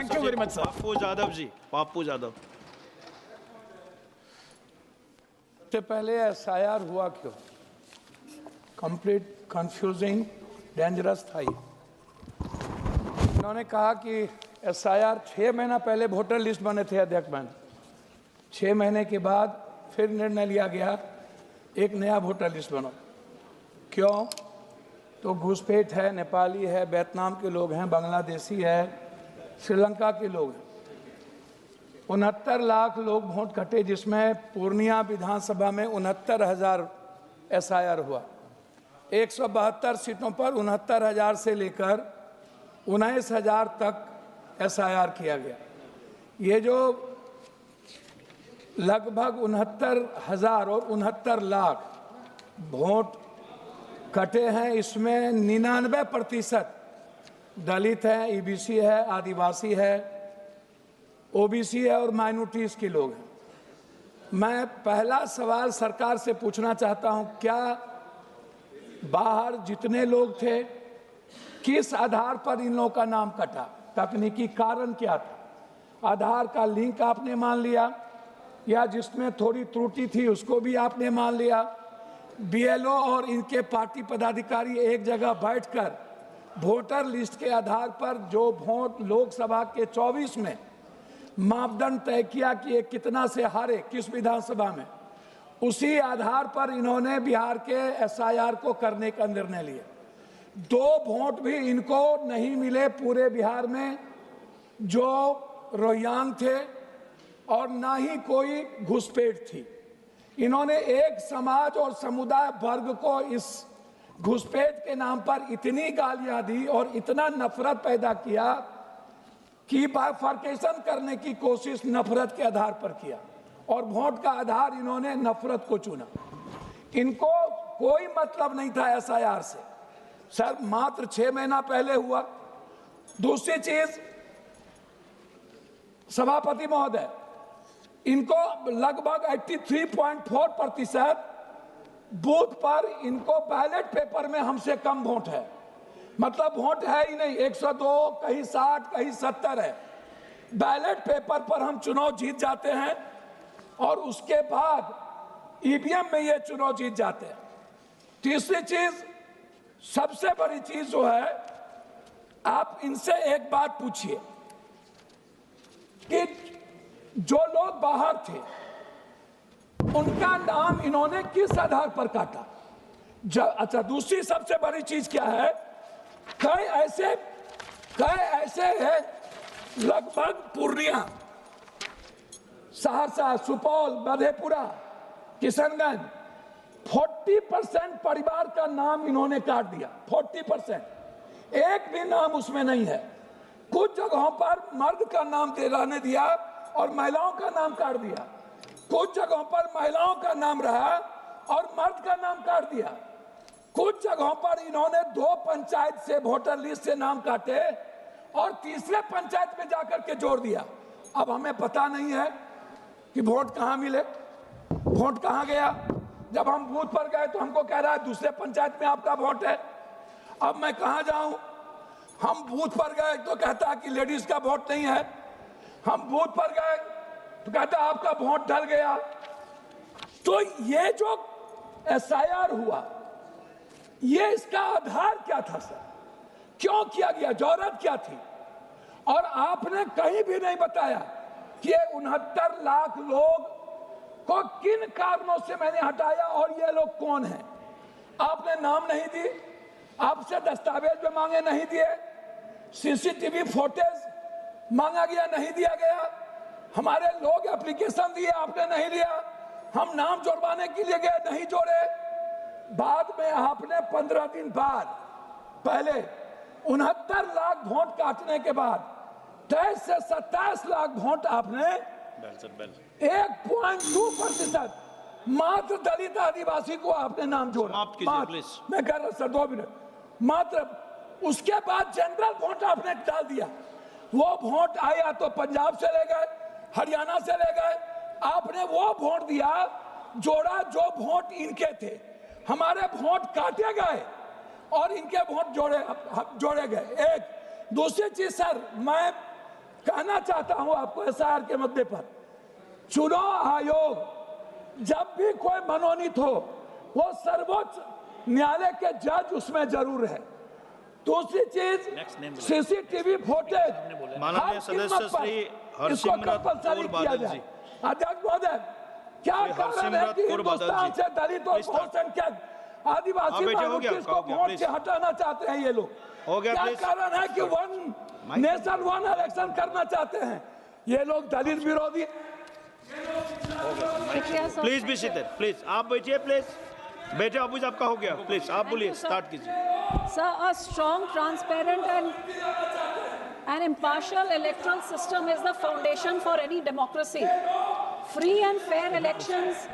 Thank you very much sir. Pappu Yadav ji, Pappu Yadav. सबसे पहले SIR हुआ क्यों? कंप्लीट कंफ्यूजिंग डेंजरस था ये। उन्होंने कहा कि एसआईआर 6 महीना पहले वोटर लिस्ट बने थे अध्यक्ष बहन, 6 महीने के बाद फिर निर्णय लिया गया एक नया वोटर लिस्ट बनो। क्यों? तो घुसपैठ है, नेपाली है, वियतनाम के लोग हैं, बांग्लादेशी है, श्रीलंका के लोग हैं। 69 लाख लोग वोट कटे, जिसमें पूर्णिया विधानसभा में 69,000 एसआईआर हुआ। 172 सीटों पर 69,000 से लेकर 19,000 तक एसआईआर किया गया। ये जो लगभग 69,000 और 69 लाख वोट कटे हैं, इसमें 99% दलित है, ईबीसी है, आदिवासी है, ओबीसी है और माइनॉरिटीज के लोग हैं। मैं पहला सवाल सरकार से पूछना चाहता हूं, क्या बाहर जितने लोग थे किस आधार पर इन लोगों का नाम कटा? तकनीकी कारण क्या था? आधार का लिंक आपने मान लिया या जिसमें थोड़ी त्रुटि थी उसको भी आपने मान लिया? बीएलओ और इनके पार्टी पदाधिकारी एक जगह बैठकर वोटर लिस्ट के आधार पर जो वोट लोकसभा के 24 में मापदंड तय किया कि ये कितना से हारे किस विधानसभा में, उसी आधार पर इन्होंने बिहार के एसआईआर को करने का निर्णय लिया। 2 वोट भी इनको नहीं मिले पूरे बिहार में जो रोहिंग्या थे, और ना ही कोई घुसपैठ थी। इन्होंने एक समाज और समुदाय वर्ग को इस घुसपैठ के नाम पर इतनी गालियां दी और इतना नफरत पैदा किया कि बाइफर्केशन करने की कोशिश नफरत के आधार पर किया, और वोट का आधार इन्होंने नफरत को चुना। इनको कोई मतलब नहीं था एसआईआर से। सर, मात्र 6 महीना पहले हुआ। दूसरी चीज, सभापति महोदय, इनको लगभग 83.4% बूथ पर इनको बैलेट पेपर में हमसे कम वोट है। मतलब वोट है ही नहीं, 102, कहीं 60, कहीं 70 है। बैलेट पेपर पर हम चुनाव जीत जाते हैं और उसके बाद ईवीएम में ये चुनाव जीत जाते हैं। तीसरी चीज, सबसे बड़ी चीज जो है, आप इनसे एक बात पूछिए कि जो लोग बाहर थे उनका नाम इन्होंने किस आधार पर काटा? अच्छा, दूसरी सबसे बड़ी चीज क्या है, कई ऐसे हैं, लगभग पूर्णिया, सहरसा, सुपौल, मधेपुरा, किशनगंज, 40% परिवार का नाम इन्होंने काट दिया। 40%, एक भी नाम उसमें नहीं है। कुछ जगहों पर मर्द का नाम रहने दिया और महिलाओं का नाम काट दिया। कुछ जगहों पर महिलाओं का नाम रहा और मर्द का नाम काट दिया। कुछ जगहों पर इन्होंने 2 पंचायत से वोटर लिस्ट से नाम काटे और तीसरे पंचायत में जाकर के जोड़ दिया। अब हमें पता नहीं है कि वोट कहां मिले, वोट कहां गया। जब हम बूथ पर गए तो हमको कह रहा है दूसरे पंचायत में आपका वोट है। अब मैं कहां जाऊं? हम बूथ पर गए तो कहता है कि लेडीज का वोट नहीं है। हम बूथ पर गए तो कहता है आपका वोट डल गया। तो ये जो एसआईआर हुआ, ये इसका आधार क्या था सर? क्यों किया गया? जरूरत क्या थी? और आपने कहीं भी नहीं बताया कि ये 69 लाख लोग को किन कारणों से मैंने हटाया और ये लोग कौन हैं। आपने नाम नहीं दी, आपसे दस्तावेज में मांगे नहीं दिए, सीसीटीवी फुटेज मांगा गया नहीं दिया गया, हमारे लोग एप्लीकेशन दिए आपने नहीं लिया, हम नाम जोड़वाने के लिए गए नहीं जोड़े। बाद में आपने 15 दिन बाद पहले 69 लाख वोट काटने के बाद 23 से 27 लाख वोट आपने 1.2% मात्र दलित आदिवासी को आपने नाम जोड़ा। मैं कह रहा सर 2 मिनट मात्र। उसके बाद जनरल वोट आपने डाल दिया। वो वोट आया तो पंजाब से ले गए, हरियाणा से ले गए। आपने वो वोट दिया जोड़ा जो वोट इनके थे। हमारे वोट काटे गए और इनके वोट जोड़े गए। एक दूसरी चीज सर, मैं कहना चाहता हूं आपको एसआईआर के मुद्दे पर, चुनाव आयोग जब भी कोई मनोनीत हो वो सर्वोच्च न्यायालय के जज उसमें जरूर है। दूसरी चीज सीसीटीवी फुटेज माननीय सदस्य श्री हरसिमरत कौर बादल जी। अध्यक्ष महोदय, क्या कारण है कि हिंदुस्तान से दलित और बहुसंख्यक आदिवासी माइनॉरिटीज को वोट से हटाना चाहते हैं ये लोग? क्या कारण है कि वन नेशन वन इलेक्शन करना चाहते हैं ये लोग? दलित विरोधी। प्लीज बी सीटेड, प्लीज आप बैठिए, प्लीज बैठे। अबूज आपका हो गया, प्लीज आप बोलिए, स्टार्ट कीजिए। Sir, a strong, transparent and impartial electoral system is the foundation for any democracy. Free and fair elections